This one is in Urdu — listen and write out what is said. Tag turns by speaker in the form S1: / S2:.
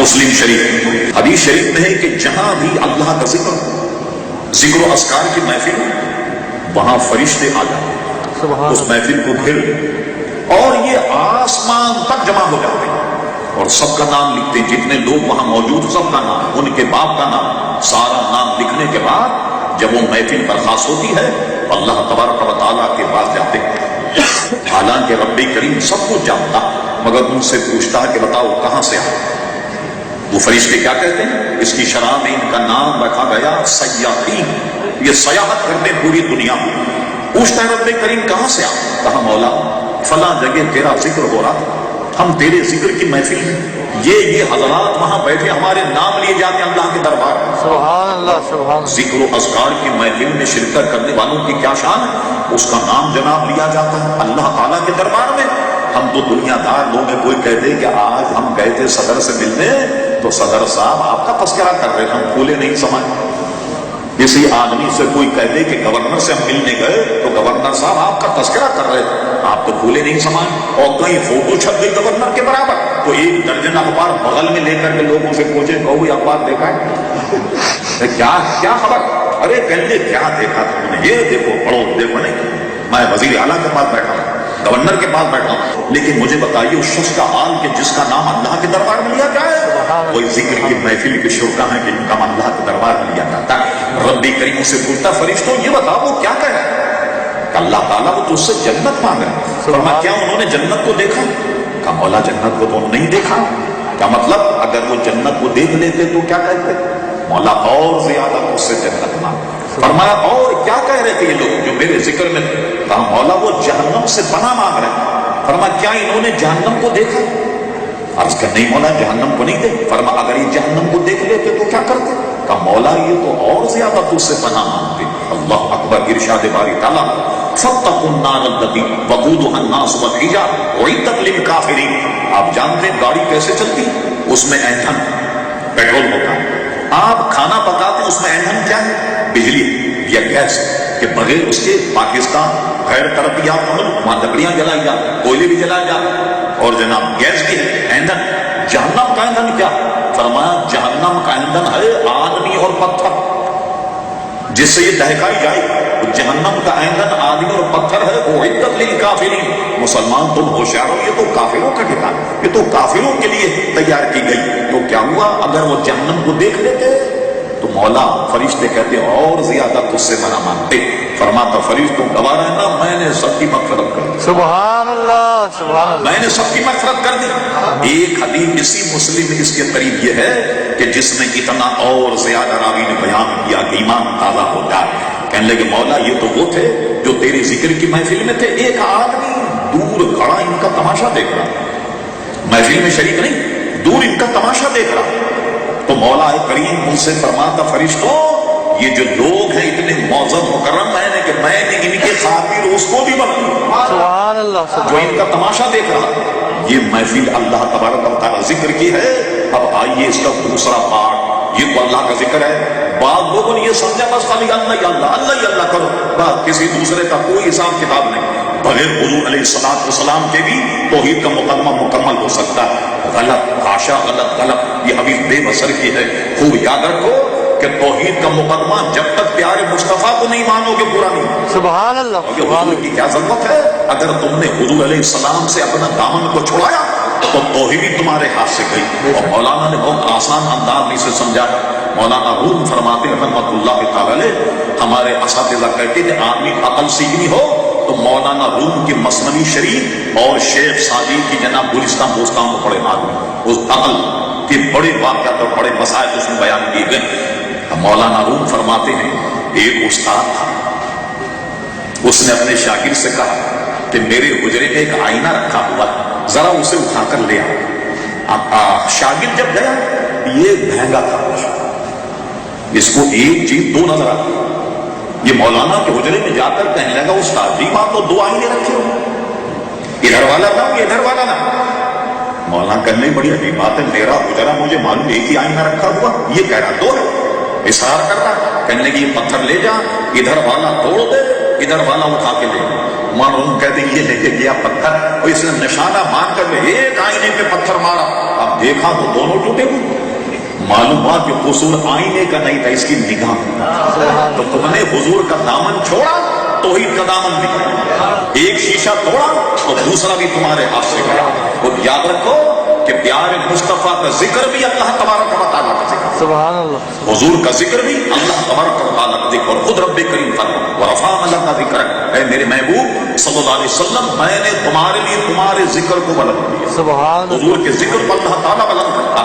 S1: مسلم شریف حدیث شریف میں ہے کہ جہاں بھی اللہ کا ذکر و اذکار کی محفل وہاں فرشتے آ جاتے ہیں، اس محفل کو گھر اور یہ آسمان تک جمع ہو جاتے ہیں اور سب کا نام لکھتے ہیں، جتنے لوگ وہاں موجود سب کا نام، ان کے باپ کا نام، سارا نام لکھنے کے بعد جب وہ محفل برخاست ہوتی ہے اللہ تبارک و تعالیٰ کے پاس جاتے ہیں۔ حالانکہ رب کریم سب کچھ جانتا مگر ان سے پوچھتا ہے کہ بتاؤ کہاں سے آئے؟ وہ فرشتے کیا کہتے ہیں؟ اس کی شرح میں ان کا نام رکھا گیا سیاحین، یہ سیاحت کرتے ہیں پوری دنیا میں۔ پوچھتا ہے رب کریم کہاں سے آئے؟ کہا مولا فلاں جگہ تیرا ذکر ہو رہا، ہم تیرے ذکر کی محفل میں، یہ حضرات وہاں بیٹھے ہمارے نام لیے جاتے ہیں اللہ کے دربار میں۔
S2: سبحان اللہ سبحان اللہ۔
S1: ذکر و اذکار کی محفل میں شرکت کرنے والوں کی کیا شان ہے؟ اس کا نام جناب لیا جاتا ہے اللہ تعالیٰ کے دربار میں۔ ہم تو دنیا دار لوگ ہیں، کوئی کہتے کہ آج ہم گئے تھے صدر سے ملنے تو صدر صاحب آپ کا تذکرہ کر رہے ہیں، ہم پھولے نہیں سمجھ۔ کسی آدمی سے کوئی کہہ دے کہ گورنر سے ہم ملنے گئے تو گورنر صاحب آپ کا تذکرہ کر رہے ہیں، آپ تو بھولے نہیں سمجھ۔ اور کہیں فوٹو چھپ گئی گورنر کے برابر تو ایک درجن اخبار بغل میں لے کر کے لوگوں سے پوچھے کہو یہ اخبار دیکھا ہے؟ کیا خبر؟ ارے کہنے کیا دیکھا تھا نے؟ یہ دیکھو پڑھو دیکھو نہیں، میں وزیر اعلیٰ کے پاس بیٹھا ہوں، گورنر کے پاس بیٹھا ہوں، لیکن مجھے بتائیے اس شخص کا حال کہ جس کا نام اللہ کے دربار میں لیا جائے، کوئی ذکر کی محفل کے شرکا ہیں کہ ان کا اللہ کے دربار میں لیا جاتا ہے۔ رب کریم سے پوچھتا فرشتوں یہ بتاؤ وہ کیا کہہ رہے ہیں؟ کہ اللہ تعالیٰ وہ تو اس سے جنت مانگ رہے ہیں۔ فرمایا کیا انہوں نے جنت کو دیکھا؟ کہا مولا جنت کو تو نہیں دیکھا۔ کیا مطلب اگر وہ جنت کو دیکھ لیتے تو کیا کہتے؟ مولا اور زیادہ اس سے جنت مانگ۔ فرمایا اور کیا کہہ رہے تھے یہ لوگ جو میرے ذکر میں؟ کہا مولا وہ جہنم سے پناہ مانگ رہے ہیں۔ فرمایا کیا انہوں نے جہنم کو دیکھا؟ عرض کر نہیں مولا جہنم کو نہیں دیکھ۔ فرمایا اگر یہ جہنم کو دیکھ لیتے تو کیا کرتے؟ کہا مولا یہ تو اور زیادہ تجھ سے پناہ مانگتے۔ اللہ اکبر، ارشاد باری تعالیٰ فاتقوا النار التي وقودها الناس والحجارة اعدت للكافرين۔ آپ جانتے ہیں گاڑی کیسے چلتی؟ اس میں ایندھن پیٹرول ہوتا ہے، آپ کھانا پکاتے ہیں اس میں ایندھن کیا ہے؟ بجلی یا گیس، کہ بغیر اس کے پاکستان غیر ترقی یافتہ ملک، وہاں لکڑیاں جلائی جاتی، کوئلے بھی جلائے جاتے اور جناب گیس کی ایندھن۔ جہنم کا ایندھن کیا؟ فرمایا جہنم کا ایندھن ہے آدمی اور پتھر جس سے یہ دہکائی جائے۔ جہنم کا ایندھن آدمی اور پتھر ہے، اعدت للکافرین۔ مسلمان تم ہوشیار ہو، یہ تو کافروں کا ٹھکانا، یہ تو کافروں کے لیے تیار کی گئی۔ تو کیا ہوا اگر وہ جہنم کو دیکھ لیتے تو مولا فرشتے کہتے اور زیادہ تجھ سے منع مانگتے۔ فرماتا فرشتوں گواہ رہنا میں نے سب کی مغفرت کر دی،
S2: سبحان اللہ سبحان اللہ،
S1: میں نے سب کی مغفرت کر دی۔ ایک حدیث اسی مسلم میں اس کے قریب یہ ہے کہ جس میں اتنا اور زیادہ راوی نے بیان کیا کہ ایمان تازہ ہوتا ہے۔ کہنے لگے مولا یہ تو وہ تھے جو تیرے ذکر کی محفل میں تھے، ایک آدمی دور کھڑا ان کا تماشا دیکھ رہا، محفل میں شریک نہیں، دور ان کا تماشا دیکھ رہا۔ تو مولا کریم ان سے فرماتا فرشتوں یہ جو لوگ ہیں اتنے معزز مکرم ہیں کہ میں نے ان کے خاطر اس کو بھی بخشا
S2: سبحان اللہ
S1: جو ان کا تماشا دیکھ رہا۔ یہ محفل اللہ تبارک و تعالیٰ ذکر کی ہے۔ اب آئیے اس کا دوسرا پارٹ، یہ تو اللہ کا ذکر ہے۔ بعض لوگوں نے یہ سمجھا بس خالی اللہ ہی اللہ، اللہ ہی اللہ کرو، بس کسی دوسرے کا کوئی حساب کتاب نہیں۔ بغیر حضور علیہ السلام کے بھی توحید کا مقدمہ مکمل ہو سکتا ہے۔ غلط حاشا، غلط غلط، یہ حدیث بے بصر کی ہے۔ خوب یاد رکھو کہ توحید کا مقدمہ جب تک پیارے مصطفیٰ کو نہیں مانو گے پورا نہیں۔
S2: سبحان اللہ
S1: یہ حضور کی کیا ضرورت ہے؟ اگر تم نے حضور علیہ السلام سے اپنا دامن کو چھڑایا تو توحید تمہارے ہاتھ سے گئی۔ اور مولانا نے بہت آسان انداز میں اسے سمجھایا۔ مولانا روم فرماتے رحمۃ اللہ تعالی علیہ، ہمارے اساتذہ کہتے تھے آدمی عقل سیکھنی ہو تو مولانا روم کی مثنوی شریف اور شیخ سعدی کی جناب گلستان بوستان کو پڑھے آدمی، اس عقل کے بڑے واقعات اور بڑے مسائل اس میں بیان کیے گئے۔ مولانا روم فرماتے ہیں ایک استاد تھا، اس نے اپنے شاگرد سے کہا کہ میرے حجرے میں ایک آئینہ رکھا ہوا ہے، ذرا اسے اٹھا کر لے آ۔ شاگرد جب گیا یہ مہنگا تھا، اس کو ایک چیز دو نظر آتی۔ یہ مولانا کے حجرے میں جا کر کہنے لگا استاد جی بات تو دو آئینے رکھے ہو، ادھر والا نہ یہ ادھر والا نہ۔ مولانا کہنے بڑی عجیب بات ہے، میرا حجرا مجھے معلوم ایک ہی آئینہ رکھا ہوا، یہ کہہ رہا دو ہے، اصرار کر رہا۔ کہنے لگی یہ پتھر لے جا، ادھر والا توڑ دے، ادھر والا اٹھا کے لے معلوم کہتے یہ لے کے گیا پتھر، اور اس نے نشانہ مان کر ایک آئینے پہ پتھر مارا، اب دیکھا تو دونوں ٹوٹے ہوئے، معلوم ہوا کہ قصور آئینے کا نہیں تھا، اس کی نگاہ۔ تو تم نے حضور کا دامن چھوڑا توحید کا دامن بھی، ایک شیشہ توڑا تو دوسرا بھی تمہارے ہاتھ سے گیا۔ اور یاد رکھو کہ پیارے مصطفیٰ کا ذکر بھی اللہ تبارک و تعالیٰ کا ذکر،
S2: سبحان اللہ،
S1: حضور کا ذکر بھی اللہ تبارک و تعالیٰ کا ذکر، اور خود رب کریم فرماتا ورفعنا اللہ کا ذکر، اے میرے محبوب صلی اللہ علیہ وسلم میں نے تمہارے لیے تمہارے ذکر کو بلند کیا،
S2: سبحان اللہ۔
S1: حضور کے ذکر کو اللہ تعالیٰ بلند کرتا۔